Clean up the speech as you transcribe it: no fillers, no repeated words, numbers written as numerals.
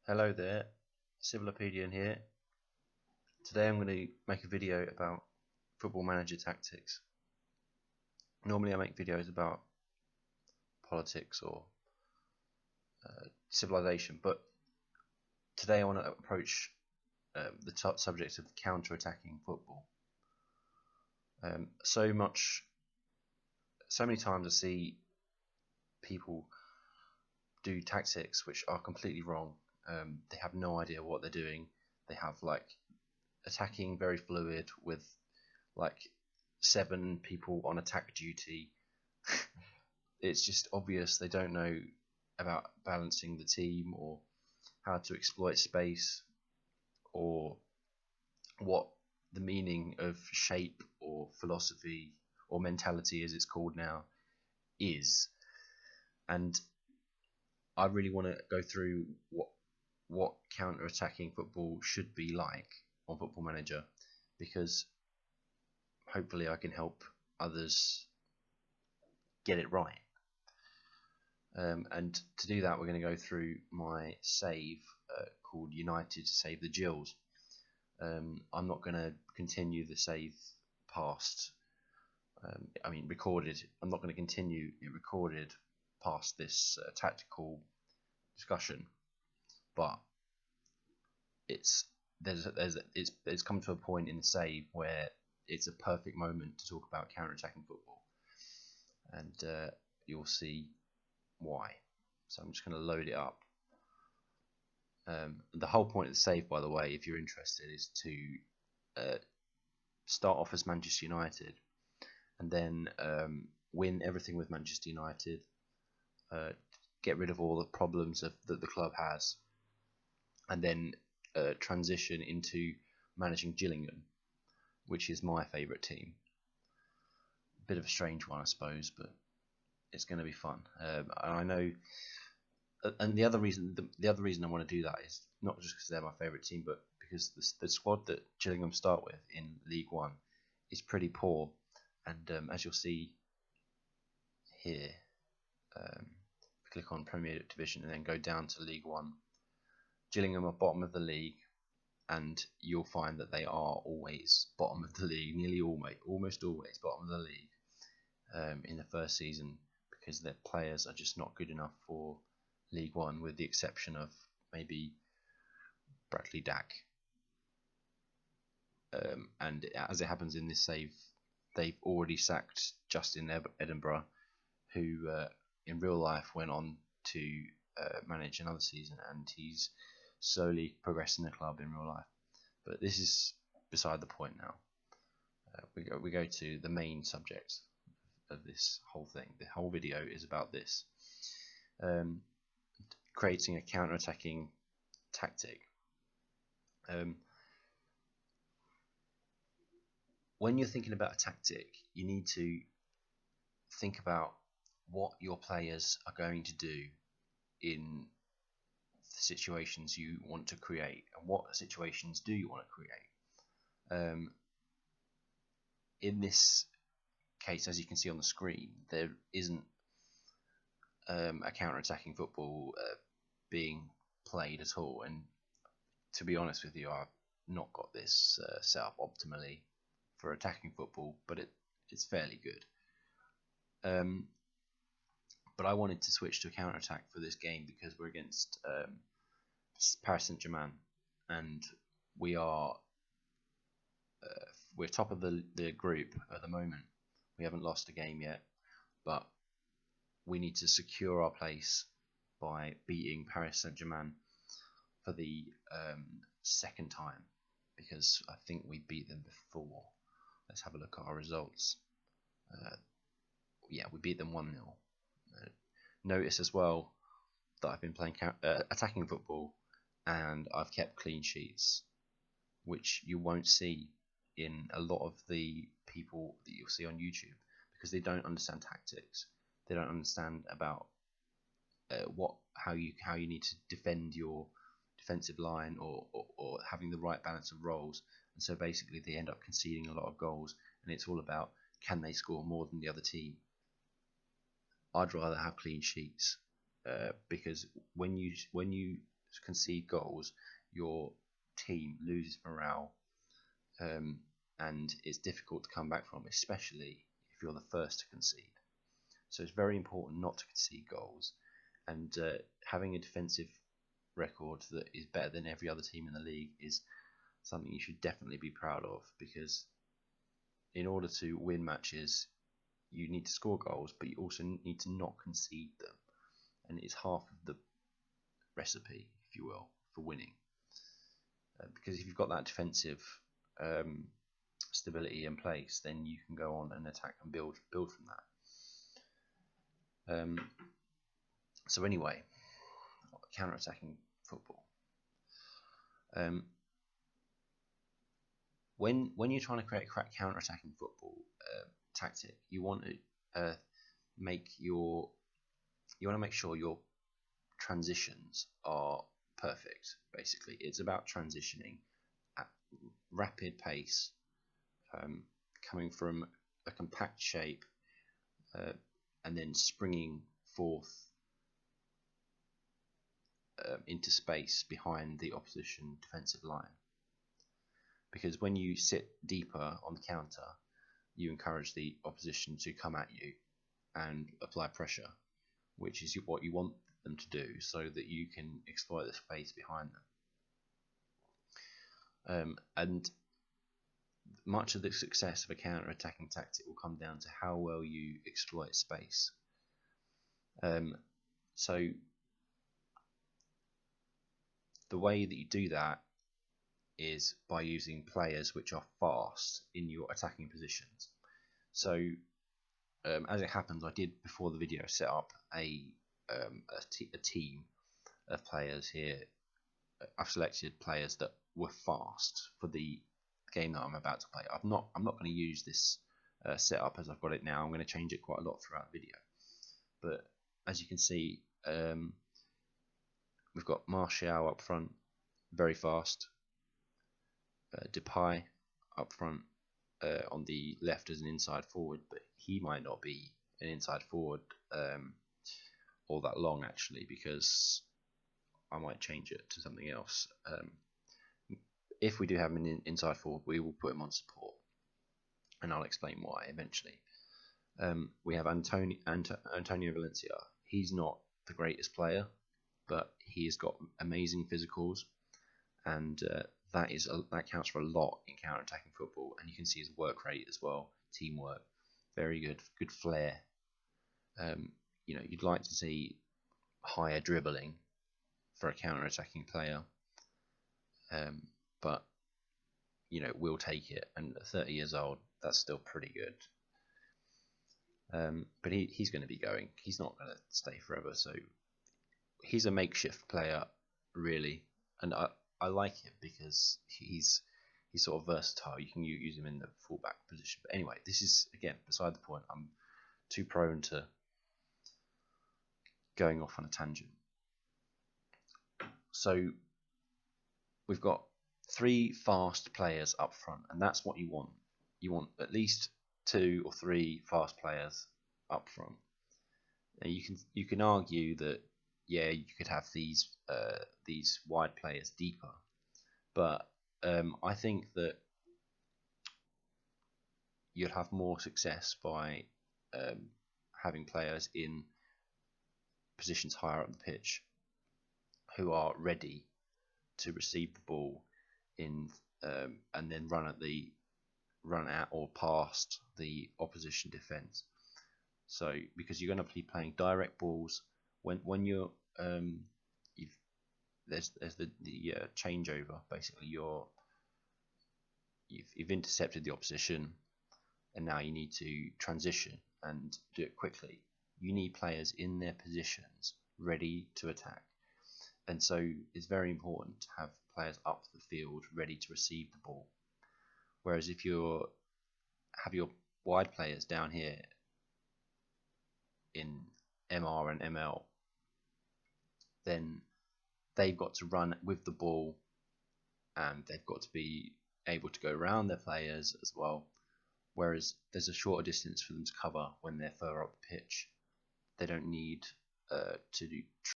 Hello there, Civilopedian here. Today I'm going to make a video about football manager tactics. Normally I make videos about politics or civilization, but today I want to approach the top subject of counter-attacking football. So many times I see people do tactics which are completely wrong. They have no idea what they're doing. They have attacking very fluid with 7 people on attack duty. It's just obvious they don't know about balancing the team or how to exploit space or what the meaning of shape or philosophy or mentality, as it's called now, is. And I really want to go through what counter-attacking football should be like on Football Manager, because hopefully I can help others get it right. And to do that, we're going to go through my save called United to Save the Gills. I'm not going to continue the save past, recorded. I'm not going to continue it recorded past this tactical discussion, but it's come to a point in the save where it's a perfect moment to talk about counter-attacking football, and you'll see why. So I'm just going to load it up. The whole point of the save, by the way, if you're interested, is to start off as Manchester United and then win everything with Manchester United, get rid of all the problems that the club has, and then transition into managing Gillingham, which is my favourite team. Bit of a strange one, I suppose, but it's going to be fun. And I know, and the other reason I want to do that is not just because they're my favourite team, but because the squad that Gillingham start with in League One is pretty poor, and as you'll see here, click on Premier Division and then go down to League One. Gillingham are bottom of the league, and you'll find that they are always bottom of the league, almost always bottom of the league in the first season, because their players are just not good enough for League One, with the exception of maybe Bradley Dack. And as it happens in this save, they've already sacked Justin Edinburgh, who in real life went on to manage another season, and he's slowly progressing the club in real life. But this is beside the point now. We go to the main subject of this whole thing. The whole video is about this. Creating a counter-attacking tactic. When you're thinking about a tactic, you need to think about what your players are going to do in the situations you want to create, and what situations do you want to create. In this case, as you can see on the screen, there isn't a counter-attacking football being played at all, and to be honest with you, I've not got this set up optimally for attacking football, but it's fairly good. But I wanted to switch to a counter-attack for this game because we're against Paris Saint-Germain, and we're top of the group at the moment. We haven't lost a game yet, but we need to secure our place by beating Paris Saint-Germain for the second time, because I think we beat them before. Let's have a look at our results. Yeah, we beat them 1-0. Notice as well that I've been playing attacking football, and I've kept clean sheets, which you won't see in a lot of the people that you'll see on YouTube, because they don't understand tactics. They don't understand about how you need to defend your defensive line, or having the right balance of roles, and so basically they end up conceding a lot of goals, and it's all about, can they score more than the other team? I'd rather have clean sheets, because when you concede goals, your team loses morale, and it's difficult to come back from, especially if you're the first to concede. So it's very important not to concede goals, and having a defensive record that is better than every other team in the league is something you should definitely be proud of, because in order to win matches, you need to score goals, but you also need to not concede them, and it's half of the recipe, if you will, for winning. Because if you've got that defensive stability in place, then you can go on and attack and build from that. So anyway, counter-attacking football. When you're trying to create a counter-attacking football tactic, you want to make sure your transitions are perfect. Basically, it's about transitioning at rapid pace, coming from a compact shape, and then springing forth into space behind the opposition defensive line. Because when you sit deeper on the counter, you encourage the opposition to come at you and apply pressure, which is what you want them to do, so that you can exploit the space behind them. And much of the success of a counter-attacking tactic will come down to how well you exploit space. So the way that you do that is by using players which are fast in your attacking positions. So as it happens, I did before the video set up a team of players here. I've selected players that were fast for the game that I'm about to play. I'm not going to use this setup as I've got it now. I'm going to change it quite a lot throughout the video. But as you can see, we've got Martial up front, very fast. Depay up front on the left as an inside forward, but he might not be an inside forward all that long, actually, because I might change it to something else. If we do have an inside forward, we will put him on support, and I'll explain why eventually. We have Antonio Valencia. He's not the greatest player, but he has got amazing physicals, and that counts for a lot in counter-attacking football. And you can see his work rate as well, teamwork, very good flair. You'd like to see higher dribbling for a counter-attacking player, but we'll take it. And at 30 years old, that's still pretty good. But he's going to be going. He's not going to stay forever, so he's a makeshift player, really. And I like him because he's sort of versatile. You can use him in the fullback position. But anyway, this is, again, beside the point. I'm too prone to going off on a tangent. So we've got 3 fast players up front, and that's what you want. You want at least 2 or 3 fast players up front. Now you can argue that, yeah, you could have these wide players deeper, but I think that you'll have more success by having players in positions higher up the pitch who are ready to receive the ball in and then run at or past the opposition defence. So because you're going to be playing direct balls when you're there's the changeover. Basically, you've intercepted the opposition, and now you need to transition and do it quickly. You need players in their positions ready to attack, and so it's very important to have players up the field ready to receive the ball. Whereas if you have your wide players down here in MR and ML, then they've got to run with the ball, and they've got to be able to go around their players as well. Whereas there's a shorter distance for them to cover when they're further up the pitch. They don't need to do